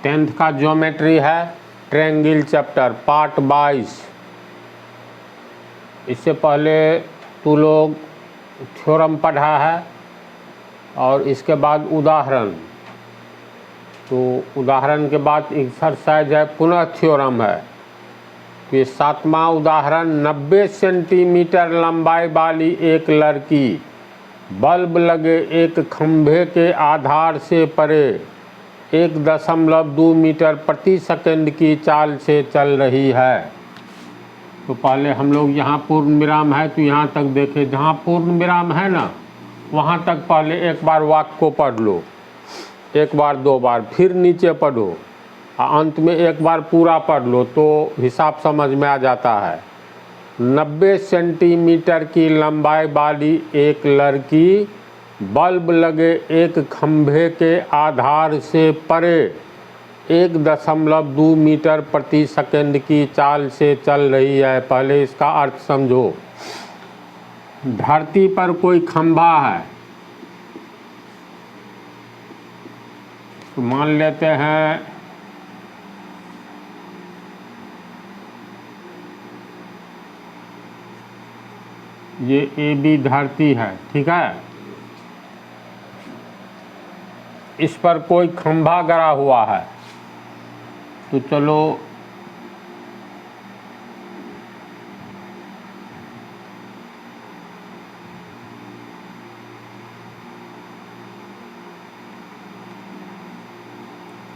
10th का geometry है triangle chapter part 22। इससे पहले तू लोग थ्योरम पढ़ा है और इसके बाद उदाहरण, तो उदाहरण के बाद एक्सरसाइज है पुनः थ्योरम है। तो ये 7वां उदाहरण 90 सेंटीमीटर लंबाई वाली एक लड़की बल्ब लगे एक खंभे के आधार से परे 1.2 मीटर प्रति सेकंड की चाल से चल रही है। तो पहले हम लोग यहाँ पूर्ण विराम है तो यहाँ तक देखें, जहाँ पूर्ण विराम है ना वहाँ तक पहले एक बार वाक्य को पढ़ लो, एक बार दो बार, फिर नीचे पढ़ो और अंत में एक बार पूरा पढ़ लो तो हिसाब समझ में आ जाता है। 90 सेंटीमीटर की लंबाई वाली एक लड़की बल्ब लगे एक खंभे के आधार से परे 1.2 मीटर प्रति सेकंड की चाल से चल रही है। पहले इसका अर्थ समझो। धरती पर कोई खंभा है, तो मान लेते हैं ये AB धरती है, ठीक है। इस पर कोई खंभा गड़ा हुआ है, तो चलो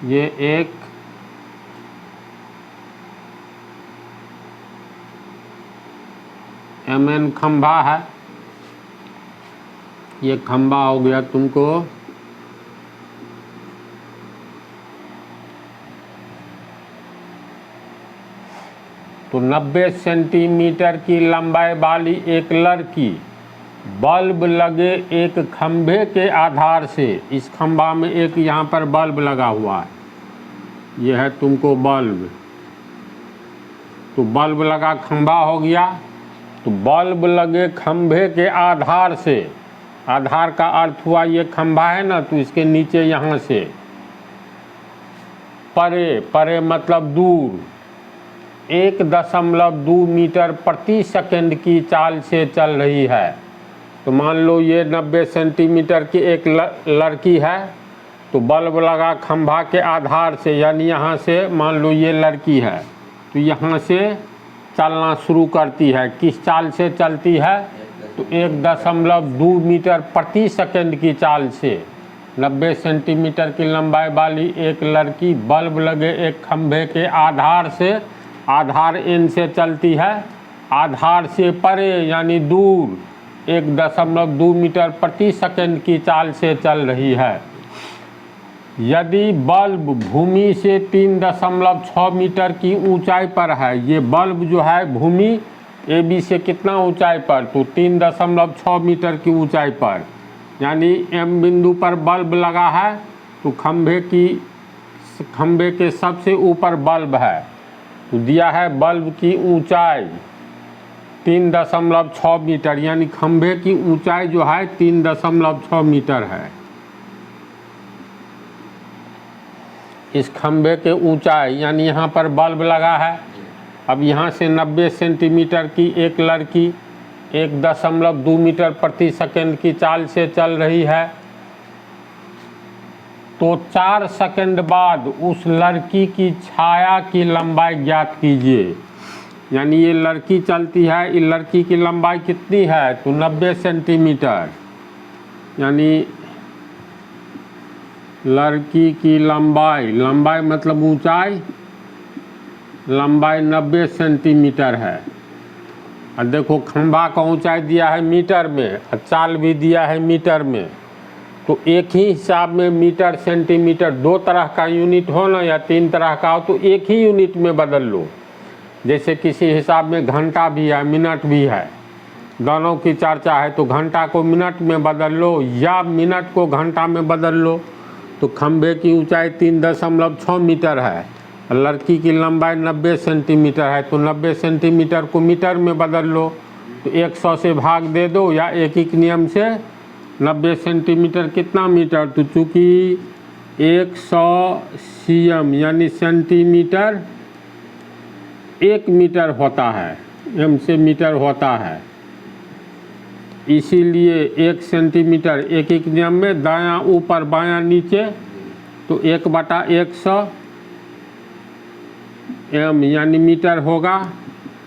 ये एक MN खंभा है, ये खंभा हो गया तुमको तो 90 सेंटीमीटर की लंबाई वाली एक लड़की बल्ब लगे एक खंभे के आधार से, इस खंभा में एक यहाँ पर बल्ब लगा हुआ है, यह है तुमको बल्ब, तो बल्ब लगा खंभा हो गया। तो बल्ब लगे खंभे के आधार से, आधार का अर्थ हुआ ये खंभा है ना, तो इसके नीचे यहाँ से परे, परे मतलब दूर, 1.2 मीटर प्रति सेकंड की चाल से चल रही है। तो मान लो ये 90 सेंटीमीटर की एक लड़की है, तो बल्ब लगा खंभा के आधार से, यानी यहाँ से मान लो ये लड़की है, तो यहाँ से चलना शुरू करती है। किस चाल से चलती है? तो 1.2 मीटर प्रति सेकंड की चाल से 90 सेंटीमीटर की लंबाई वाली एक लड़की बल्ब लगे एक खंभे के आधार से, आधार N से चलती है, आधार से परे यानी दूर 1.2 मीटर प्रति सेकंड की चाल से चल रही है। यदि बल्ब भूमि से 3.6 मीटर की ऊंचाई पर है, ये बल्ब जो है भूमि AB से कितना ऊंचाई पर? तो 3.6 मीटर की ऊंचाई पर, यानी M बिंदु पर बल्ब लगा है, तो खंभे के सबसे ऊपर बल्ब है, तो दिया है बल्ब की ऊंचाई 3.6 मीटर, यानी खंभे की ऊंचाई जो है 3.6 मीटर है। इस खंभे के ऊंचाई यानी यहाँ पर बल्ब लगा है। अब यहाँ से 90 सेंटीमीटर की एक लड़की 1.2 मीटर प्रति सेकंड की चाल से चल रही है, तो 4 सेकंड बाद उस लड़की की छाया की लंबाई ज्ञात कीजिए। यानी ये लड़की चलती है, ये लड़की की लंबाई कितनी है? तो 90 सेंटीमीटर, यानी लड़की की लंबाई, लंबाई मतलब ऊंचाई, लंबाई 90 सेंटीमीटर है। और देखो खंभा का ऊंचाई दिया है मीटर में और चाल भी दिया है मीटर में, तो एक ही हिसाब में मीटर सेंटीमीटर, 2 तरह का यूनिट हो ना या 3 तरह का हो, तो एक ही यूनिट में बदल लो। जैसे किसी हिसाब में घंटा भी है, मिनट भी है, दोनों की चर्चा है, तो घंटा को मिनट में बदल लो या मिनट को घंटा में बदल लो। तो खंभे की ऊंचाई 3.6 मीटर है, लड़की की लंबाई 90 सेंटीमीटर है, तो 90 सेंटीमीटर को मीटर में बदल लो, तो 100 से भाग दे दो या एक नियम से 90 सेंटीमीटर कितना मीटर, तो चूँकि 100 cm यानी सेंटीमीटर 1 मीटर होता है, m से मीटर होता है, इसीलिए 1 सेंटीमीटर 1 नियम में दायां ऊपर बायां नीचे, तो 1/100 m यानी मीटर होगा,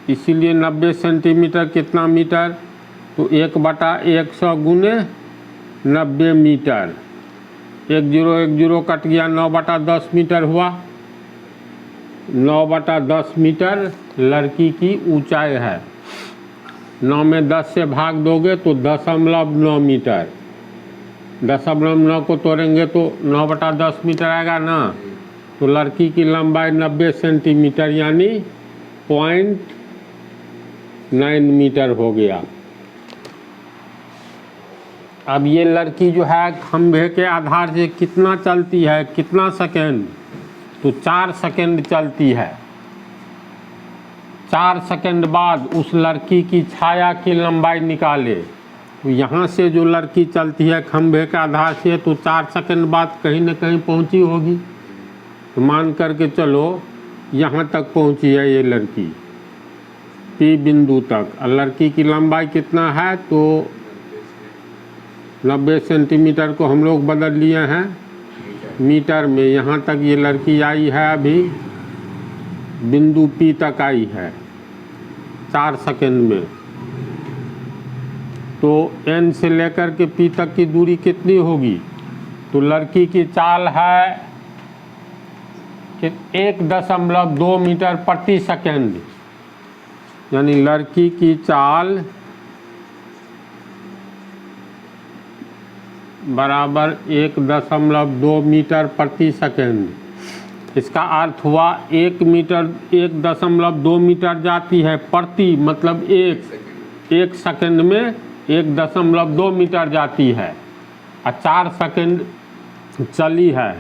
इसीलिए 90 सेंटीमीटर कितना मीटर, तो 1/100 गुने 90 मीटर, 10 कट गया, 9/10 मीटर हुआ। 9/10 मीटर लड़की की ऊंचाई है। 9 में 10 से भाग दोगे तो 0.9 मीटर, 0.9 को तोड़ेंगे तो 9/10 मीटर आएगा ना। तो लड़की की लंबाई 90 सेंटीमीटर यानी 0.9 मीटर हो गया। अब ये लड़की जो है खंभे के आधार से कितना चलती है, कितना सेकेंड, तो 4 सेकेंड चलती है। 4 सेकेंड बाद उस लड़की की छाया की लंबाई निकाले, तो यहाँ से जो लड़की चलती है खंभे के आधार से, तो 4 सेकेंड बाद कहीं न कहीं पहुँची होगी। तो मान करके चलो यहाँ तक पहुँची है ये लड़की, P बिंदु तक। लड़की की लंबाई कितना है, तो 90 सेंटीमीटर को हम लोग बदल लिए हैं मीटर में। यहाँ तक ये लड़की आई है, अभी बिंदु P तक आई है 4 सेकेंड में। तो N से लेकर के P तक की दूरी कितनी होगी, तो लड़की की चाल है 1.2 मीटर प्रति सेकेंड, यानी लड़की की चाल बराबर 1.2 मीटर प्रति सेकेंड। इसका अर्थ हुआ 1 मीटर 1.2 मीटर जाती है प्रति, मतलब एक सेकेंड में 1.2 मीटर जाती है, और 4 सेकेंड चली है,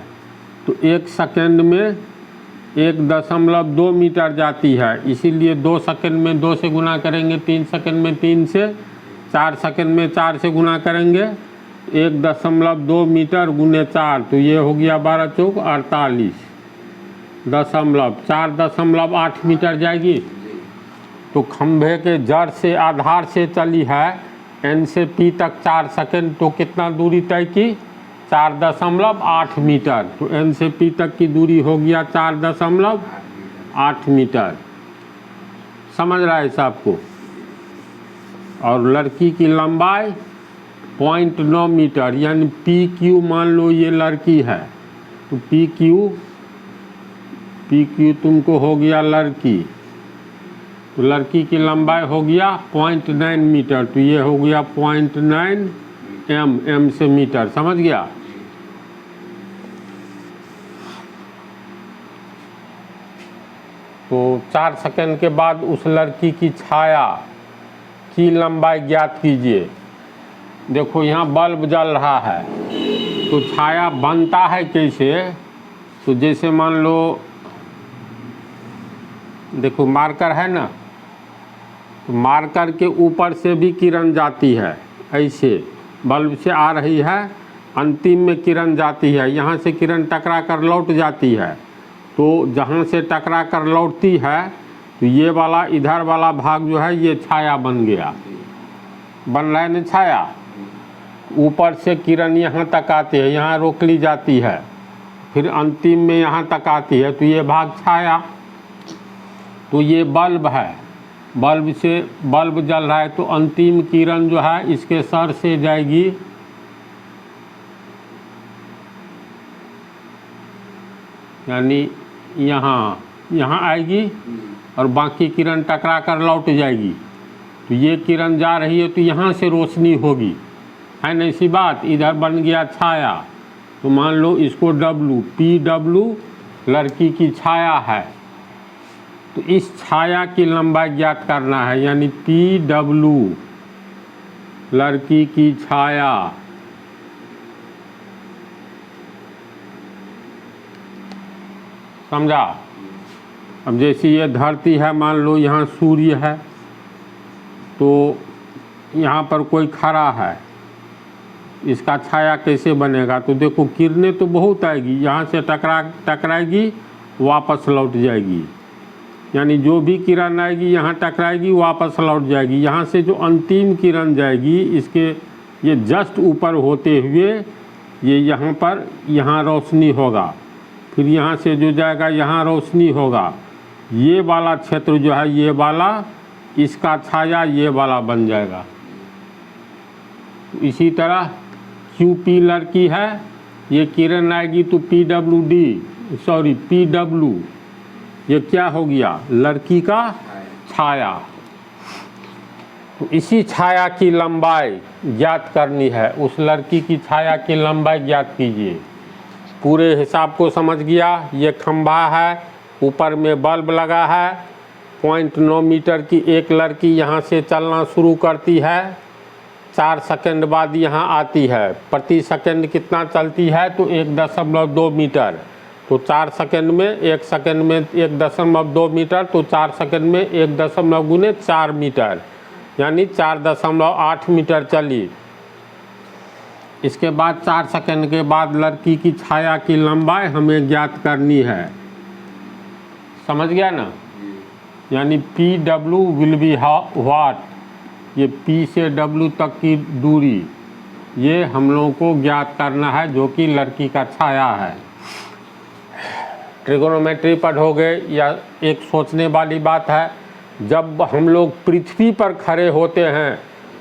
तो 1 सेकेंड में 1.2 मीटर जाती है। इसीलिए 2 सेकेंड में 2 से गुना करेंगे, 3 सेकेंड में 3 से, 4 सेकेंड में 4 से गुना करेंगे, 1.2 मीटर गुने 4, तो ये हो गया 12 चौक 48 दशमलव 4.8 मीटर जाएगी। तो खंभे के जड़ से आधार से चली है N से P तक 4 सेकेंड, तो कितना दूरी तय की, 4.8 मीटर। तो N से P तक की दूरी हो गया 4.8 मीटर। समझ रहा है साहब को। और लड़की की लंबाई 0.9 मीटर, यानी PQ मान लो ये लड़की है, तो PQ तुमको हो गया लड़की, तो लड़की की लंबाई हो गया 0.9 मीटर, तो ये हो गया 0.9 m से मीटर। समझ गया। तो 4 सेकेंड के बाद उस लड़की की छाया की लंबाई ज्ञात कीजिए। देखो यहाँ बल्ब जल रहा है, तो छाया बनता है कैसे, तो जैसे मान लो देखो मार्कर है ना, तो मार्कर के ऊपर से भी किरण जाती है, ऐसे बल्ब से आ रही है, अंतिम में किरण जाती है, यहाँ से किरण टकरा कर लौट जाती है। तो जहाँ से टकरा कर लौटती है, तो ये वाला इधर वाला भाग जो है ये छाया बन गया, बन रहा है ना छाया। ऊपर से किरण यहाँ तक आती है, यहाँ रोक ली जाती है, फिर अंतिम में यहाँ तक आती है, तो ये भाग छाया। तो ये बल्ब है, बल्ब से बल्ब जल रहा है, तो अंतिम किरण जो है इसके सर से जाएगी यानी यहाँ आएगी, और बाकी किरण टकरा कर लौट जाएगी। तो ये किरण जा रही है, तो यहाँ से रोशनी होगी, है ना ऐसी बात। इधर बन गया छाया, तो मान लो इसको PW लड़की की छाया है, तो इस छाया की लंबाई ज्ञात करना है, यानी PW लड़की की छाया। समझा। अब जैसे ये धरती है, मान लो यहाँ सूर्य है, तो यहाँ पर कोई खड़ा है, इसका छाया कैसे बनेगा? तो देखो किरणें तो बहुत आएगी, यहाँ से टकराएगी वापस लौट जाएगी, यानी जो भी किरण आएगी यहाँ टकराएगी वापस लौट जाएगी। यहाँ से जो अंतिम किरण जाएगी इसके ये जस्ट ऊपर होते हुए ये यहाँ पर यहाँ रोशनी होगा, फिर यहाँ से जो जाएगा यहाँ रोशनी होगा। ये वाला क्षेत्र जो है ये वाला, इसका छाया ये वाला बन जाएगा। इसी तरह QP लड़की है, ये किरण आएगी तो PW, ये क्या हो गया? लड़की का छाया। तो इसी छाया की लंबाई ज्ञात करनी है, उस लड़की की छाया की लंबाई ज्ञात कीजिए। पूरे हिसाब को समझ गया? ये खंभा है, ऊपर में बल्ब लगा है, 0.9 मीटर की एक लड़की यहाँ से चलना शुरू करती है, 4 सेकंड बाद यहाँ आती है। प्रति सेकंड कितना चलती है? तो 1.2 मीटर। तो 4 सेकंड में 1 सेकंड में 1.2 मीटर, तो 4 सेकंड में 1 गुने 4 मीटर, यानी 4.8 मीटर चली। इसके बाद 4 सेकंड के बाद लड़की की छाया की लंबाई हमें ज्ञात करनी है। समझ गया ना? यानी PW विल बी व्हाट, ये P से W तक की दूरी ये हम लोगों को ज्ञात करना है, जो कि लड़की का छाया है। ट्रिगोनोमेट्री पढ़ोगे या एक सोचने वाली बात है, जब हम लोग पृथ्वी पर खड़े होते हैं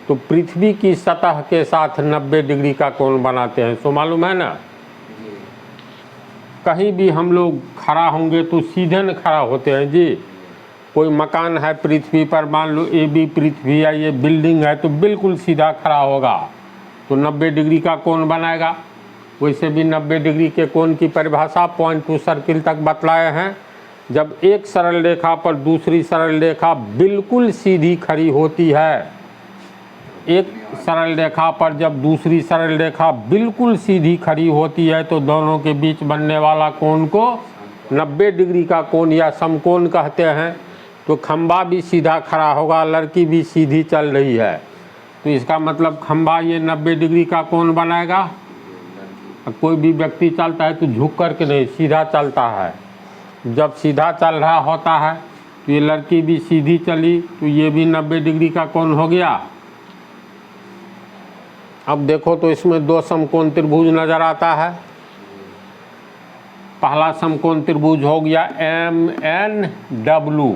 तो पृथ्वी की सतह के साथ 90 डिग्री का कोण बनाते हैं, सो मालूम है ना? कहीं भी हम लोग खड़ा होंगे तो सीधे न खड़ा होते हैं जी। कोई मकान है पृथ्वी पर, मान लो AB पृथ्वी है, ये बिल्डिंग है, तो बिल्कुल सीधा खड़ा होगा तो 90 डिग्री का कोण बनाएगा। वैसे भी 90 डिग्री के कोण की परिभाषा पॉइंट टू सर्किल तक बतलाए हैं। जब एक सरल रेखा पर दूसरी सरल रेखा बिल्कुल सीधी खड़ी होती है, एक सरल रेखा पर जब दूसरी सरल रेखा बिल्कुल सीधी खड़ी होती है तो दोनों के बीच बनने वाला कोण को 90 डिग्री का कोण या समकोण कहते हैं। तो खंभा भी सीधा खड़ा होगा, लड़की भी सीधी चल रही है, तो इसका मतलब खंभा ये 90 डिग्री का कोण बनाएगा। कोई भी व्यक्ति चलता है तो झुक करके नहीं, सीधा चलता है। जब सीधा चल रहा होता है तो ये लड़की भी सीधी चली, तो ये भी 90 डिग्री का कोण हो गया। अब देखो तो इसमें 2 समकोण त्रिभुज नज़र आता है। पहला समकोण त्रिभुज हो गया MNW,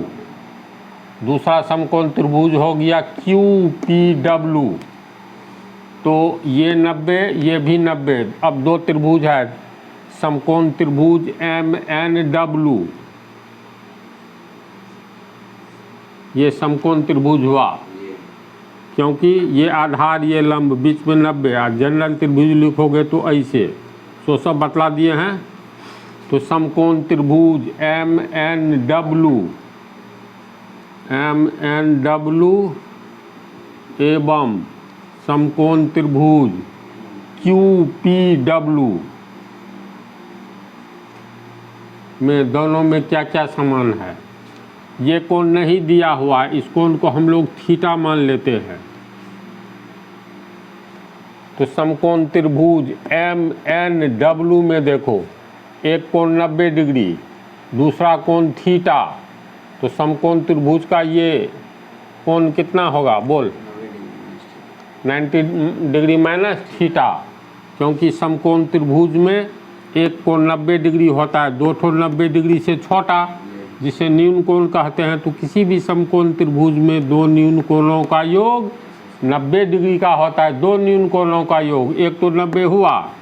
दूसरा समकोण त्रिभुज हो गया QPW। तो ये 90, ये भी 90। अब 2 त्रिभुज है, समकोण त्रिभुज MNW, ये समकोण त्रिभुज हुआ, क्योंकि ये आधार ये लंब बीच में 90। आज जनरल त्रिभुज लिखोगे तो ऐसे, सो सब बतला दिए हैं। तो समकोण त्रिभुज MNW एवं समकोण त्रिभुज QPW में दोनों में क्या क्या समान है? ये कोण नहीं दिया हुआ, इस कोण को हम लोग थीटा मान लेते हैं। तो समकोण त्रिभुज MNW में देखो, एक कोण 90 डिग्री, दूसरा कोण थीटा, तो समकोण त्रिभुज का ये कोण कितना होगा? बोल। 90 डिग्री माइनस थीटा, क्योंकि समकोण त्रिभुज में एक कोण 90 डिग्री होता है, 2 ठो 90 डिग्री से छोटा, जिसे न्यून कोण कहते हैं। तो किसी भी समकोण त्रिभुज में 2 न्यून कोणों का योग 90 डिग्री का होता है। 2 न्यून कोणों का योग, एक तो 90 हुआ,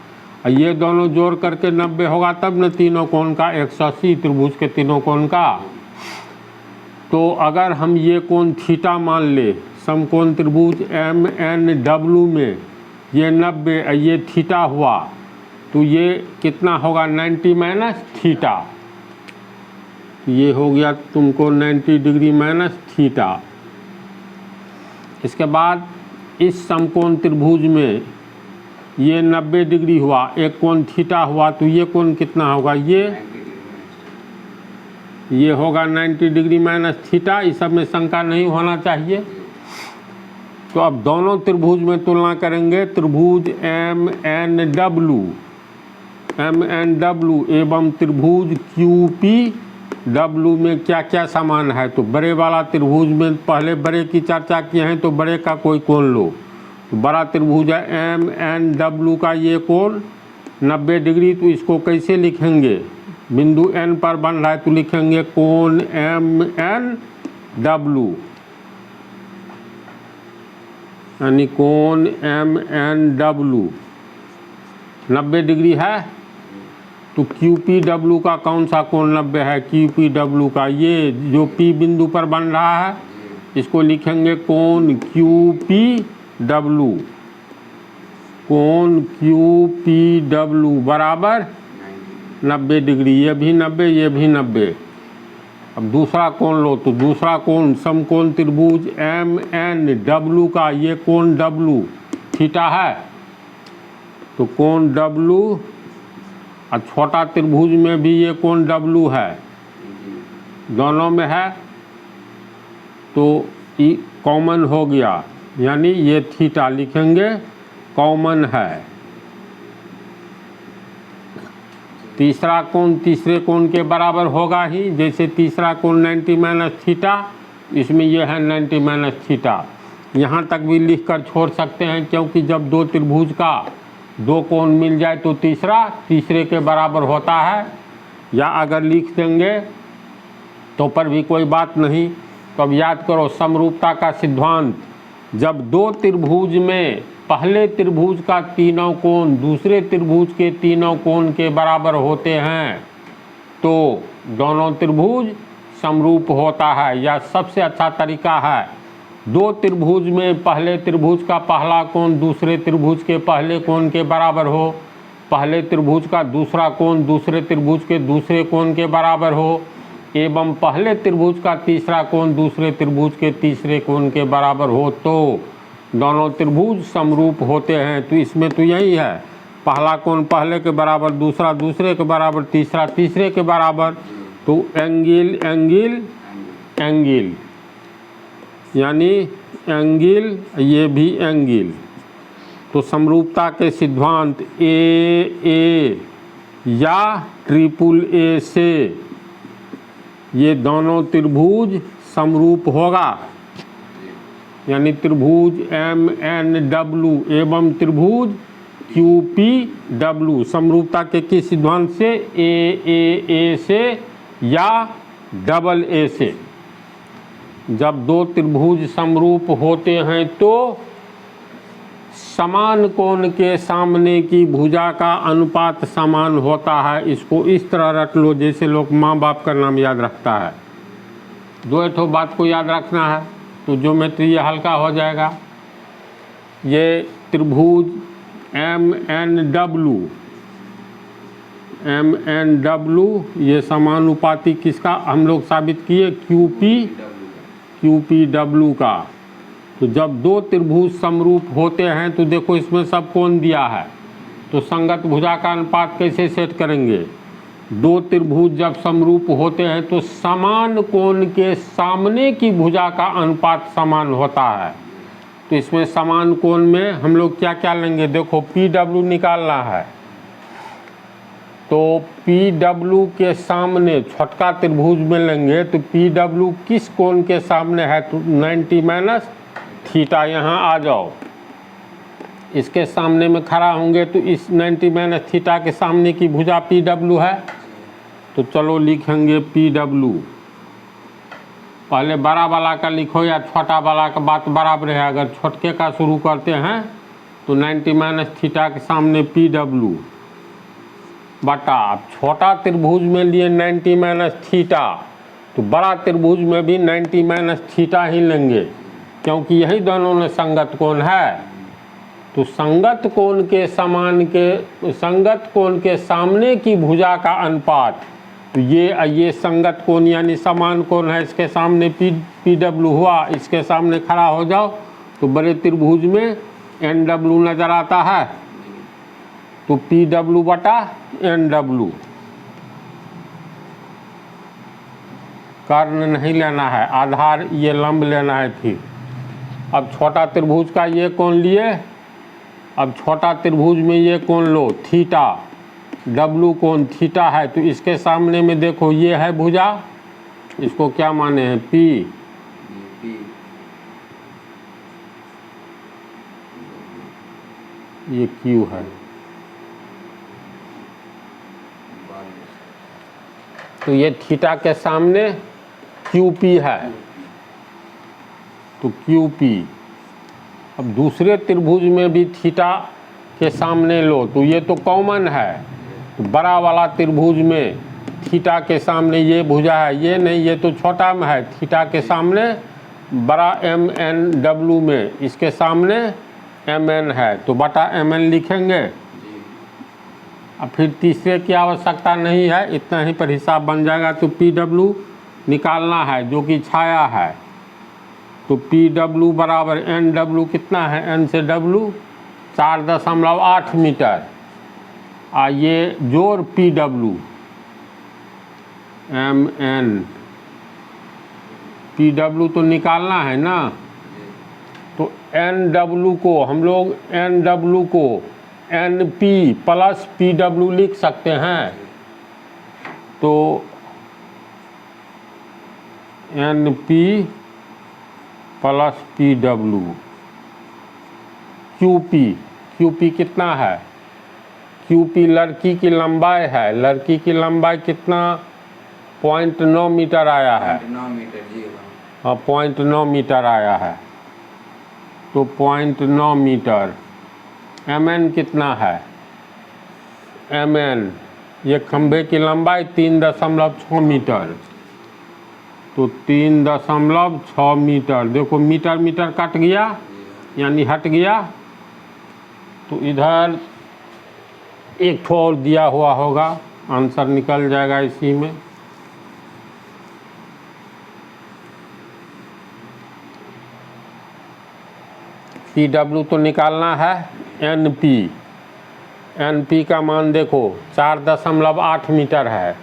ये दोनों जोड़ करके 90 होगा, तब न तीनों कोण का 180 त्रिभुज के तीनों कोण का। तो अगर हम ये कोण थीटा मान ले, समकोण त्रिभुज MNW में ये 90, ये थीटा हुआ, तो ये कितना होगा? 90 माइनस थीटा, ये हो गया तुमको 90 डिग्री माइनस थीटा। इसके बाद इस समकोण त्रिभुज में ये 90 डिग्री हुआ, एक कोण थीटा हुआ, तो ये कोण कितना होगा? ये होगा 90 डिग्री माइनस थीटा। इस सब में शंका नहीं होना चाहिए। तो अब दोनों त्रिभुज में तुलना करेंगे। त्रिभुज MNW एवं त्रिभुज QPW में क्या क्या समान है। तो बड़े वाला त्रिभुज में पहले बड़े की चर्चा किए हैं, तो बड़े का कोई कोण लो। तो बड़ा त्रिभुज है MNW का ये कोण 90 डिग्री। तो इसको कैसे लिखेंगे, बिंदु N पर बन रहा है तो लिखेंगे कोण MNW, यानी कोण MNW 90 डिग्री है। तो QPW का कौन सा कोण 90 है, QPW का ये जो P बिंदु पर बन रहा है इसको लिखेंगे कोण QPW, कोण QPW बराबर 90 डिग्री। ये भी 90, ये भी 90। अब दूसरा कोण लो। तो दूसरा कोण समकोण त्रिभुज MNW का ये कोण W थीटा है। तो कोण W, और छोटा त्रिभुज में भी ये कोण W है, दोनों में है। तो ये कॉमन हो गया, यानी ये थीटा लिखेंगे कॉमन है। तीसरा कोण तीसरे कोण के बराबर होगा ही। जैसे तीसरा कोण 90 माइनस थीटा, इसमें यह है 90 माइनस थीटा। यहाँ तक भी लिख कर छोड़ सकते हैं, क्योंकि जब दो त्रिभुज का दो कोण मिल जाए तो तीसरा तीसरे के बराबर होता है। या अगर लिख देंगे तो पर भी कोई बात नहीं। तो अब याद करो समरूपता का सिद्धांत, जब दो त्रिभुज में पहले त्रिभुज का तीनों कोण दूसरे त्रिभुज के तीनों कोण के बराबर होते हैं तो दोनों त्रिभुज समरूप होता है। या सबसे अच्छा तरीका है, दो त्रिभुज में पहले त्रिभुज का पहला कोण दूसरे त्रिभुज के पहले कोण के बराबर हो, पहले त्रिभुज का दूसरा कोण दूसरे त्रिभुज के दूसरे कोण के बराबर हो, एवं पहले त्रिभुज का तीसरा कोण दूसरे त्रिभुज के तीसरे कोण के बराबर हो, तो दोनों त्रिभुज समरूप होते हैं। तो इसमें तो यही है, पहला कोण पहले के बराबर, दूसरा दूसरे के बराबर, तीसरा तीसरे के बराबर। तो एंगल एंगल एंगल, यानी एंगल ये भी एंगल। तो समरूपता के सिद्धांत ए या ट्रिपल ए से ये दोनों त्रिभुज समरूप होगा, यानी त्रिभुज MNW एवं त्रिभुज QPW समरूपता के किस सिद्धांत से, ए से या डबल ए से। जब दो त्रिभुज समरूप होते हैं तो समान कोण के सामने की भुजा का अनुपात समान होता है। इसको इस तरह रख लो जैसे लोग माँ बाप का नाम याद रखता है। दो ठो बात को याद रखना है तो ज्योमेट्री ये हल्का हो जाएगा। ये त्रिभुज MNW ये समानुपाती किसका हम लोग साबित किए, QPW का। तो जब दो त्रिभुज समरूप होते हैं तो देखो इसमें सब कोण दिया है, तो संगत भुजा का अनुपात कैसे सेट करेंगे। दो त्रिभुज जब समरूप होते हैं तो समान कोण के सामने की भुजा का अनुपात समान होता है। तो इसमें समान कोण में हम लोग क्या क्या लेंगे, देखो PW निकालना है। तो PW के सामने छोटका त्रिभुज में लेंगे तो PW किस कोण के सामने है, तो 90 माइनस थीटा। यहाँ आ जाओ, इसके सामने में खड़ा होंगे तो इस 90 माइनस थीटा के सामने की भुजा PW है। तो चलो लिखेंगे PW। पहले बड़ा वाला का लिखो या छोटा वाला का, बात बराबर है। अगर छोटके का शुरू करते हैं तो 90 माइनस थीटा के सामने PW बटा, अब छोटा त्रिभुज में लिए 90 माइनस थीटा, तो बड़ा त्रिभुज में भी 90 माइनस थीटा ही लेंगे, क्योंकि यही दोनों में संगत कोण है। तो संगत कोण के संगत कोण के सामने की भुजा का अनुपात, तो ये संगत कोण यानी समान कोण है, इसके सामने PW हुआ। इसके सामने खड़ा हो जाओ तो बड़े त्रिभुज में NW नजर आता है, तो PW बटा NW। कर्ण नहीं लेना है, आधार ये लंब लेना है। फिर अब छोटा त्रिभुज का ये कोण लिए, अब छोटा त्रिभुज में ये कोण लो थीटा, डब्लू कोण थीटा है, तो इसके सामने में देखो ये है भुजा, इसको क्या माने हैं पी, ये क्यू है, तो ये थीटा के सामने क्यू पी है, तो क्यू पी। अब दूसरे त्रिभुज में भी थीटा के सामने लो, तो ये तो कॉमन है, तो बड़ा वाला त्रिभुज में थीटा के सामने ये भुजा है, ये नहीं, ये तो छोटा में है, थीटा के सामने बड़ा एम एन डब्लू में, इसके सामने एम एन है, तो बटा एम एन लिखेंगे। अब फिर तीसरे की आवश्यकता नहीं है, इतना ही पर हिसाब बन जाएगा। तो पी डब्लू निकालना है जो कि छाया है, तो पी डब्लू बराबर एन डब्लू कितना है, एन से डब्लू 4.8 मीटर, ये जोड़ P W M N, P W तो निकालना है ना, तो एन डब्लू को हम लोग एन डब्लू को N P plus P W लिख सकते हैं, तो N P plus P W, Q P कितना है, क्यू पी लड़की की लंबाई है, लड़की की लंबाई कितना 0.9 मीटर आया है, 0.9 मीटर जी, हाँ 0.9 मीटर आया है, तो 0.9 मीटर। एम एन कितना है, एम एन ये खंभे की लंबाई 3.6 मीटर, तो 3.6 मीटर, देखो मीटर मीटर कट गया यानी हट गया, तो इधर एक ठो और दिया हुआ होगा, आंसर निकल जाएगा इसी में। पी डब्लू तो निकालना है, एन पी का मान देखो 4.8 मीटर है,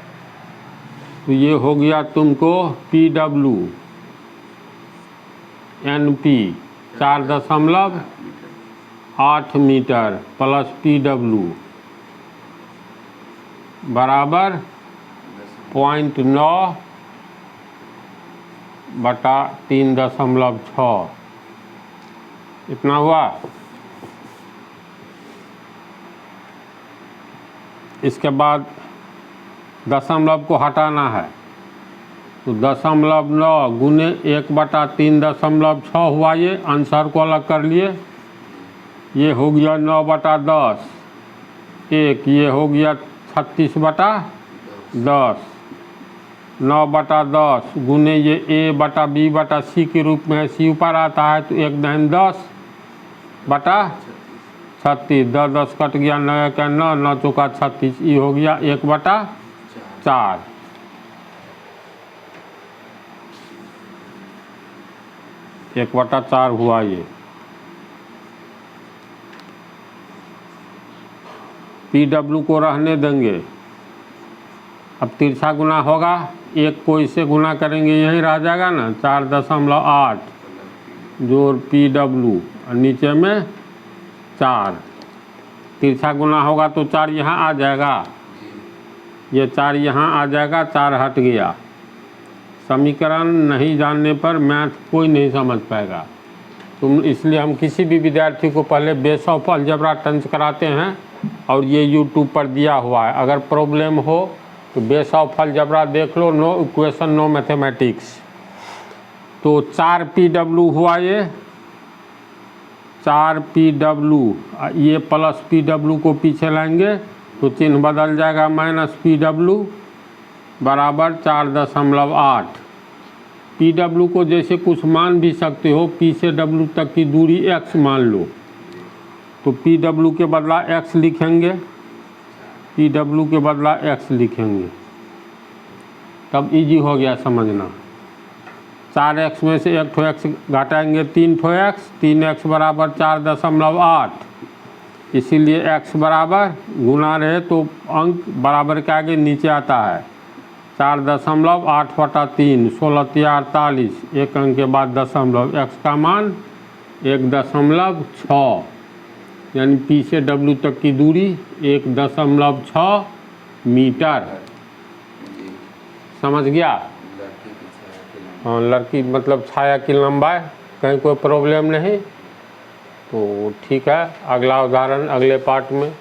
तो ये हो गया तुमको P W N P 4.8 metre plus P W बराबर 0.9 बटा 3.6, इतना हुआ। इसके बाद दशमलव को हटाना है, तो 0.9 गुने 1/3.6 हुआ, ये आंसर को अलग कर लिए, ये हो गया 9/10, एक ये हो गया 36/10, 9/10 गुने ये A/B/C के रूप में सी ऊपर आता है, तो 1-10/36, 10 कट गया, 9 का 9, 9 चौका 36, ये हो गया 1/4, 1/4 हुआ ये। पी डब्लू को रहने देंगे, अब तिरछा गुना होगा, एक को इससे गुना करेंगे यहीं रह जाएगा ना, 4.8 जोड़ पी डब्लू और नीचे में 4, तिरछा गुना होगा तो 4 यहाँ आ जाएगा, ये 4 यहाँ आ जाएगा, 4 हट गया। समीकरण नहीं जानने पर मैथ कोई नहीं समझ पाएगा, तुम इसलिए हम किसी भी विद्यार्थी को पहले बेस ऑफ अलजेब्रा टंच कराते हैं, और ये यूट्यूब पर दिया हुआ है, अगर प्रॉब्लम हो तो बेस ऑफ अलजेब्रा देख लो, नो इक्वेशन नो मैथमेटिक्स। तो 4 पी डब्लू हुआ, ये 4 पी डब्लू, ये प्लस पी डब्लू को पीछे लाएंगे तो चिन्ह बदल जाएगा, माइनस पी डब्लू बराबर 4.8। पी डब्लू को जैसे कुछ मान भी सकते हो, पी से डब्लू तक की दूरी x मान लो, तो पी डब्लू के बदला x लिखेंगे, पी डब्लू के बदला x लिखेंगे, तब इजी हो गया समझना। 4x में से 1 ठो x घटाएंगे 3 ठो x, 3x बराबर 4.8, इसीलिए x बराबर गुना रहे तो अंक बराबर के आगे नीचे आता है, 4.8/3, 16 × 48, एक अंक के बाद दशमलव, x का मान 1.6 यानी P से W तक की दूरी 1.6 मीटर। समझ गया? हाँ, लड़की मतलब छाया की लंबाई, कहीं कोई प्रॉब्लम नहीं। तो ठीक है, अगला उदाहरण अगले पार्ट में।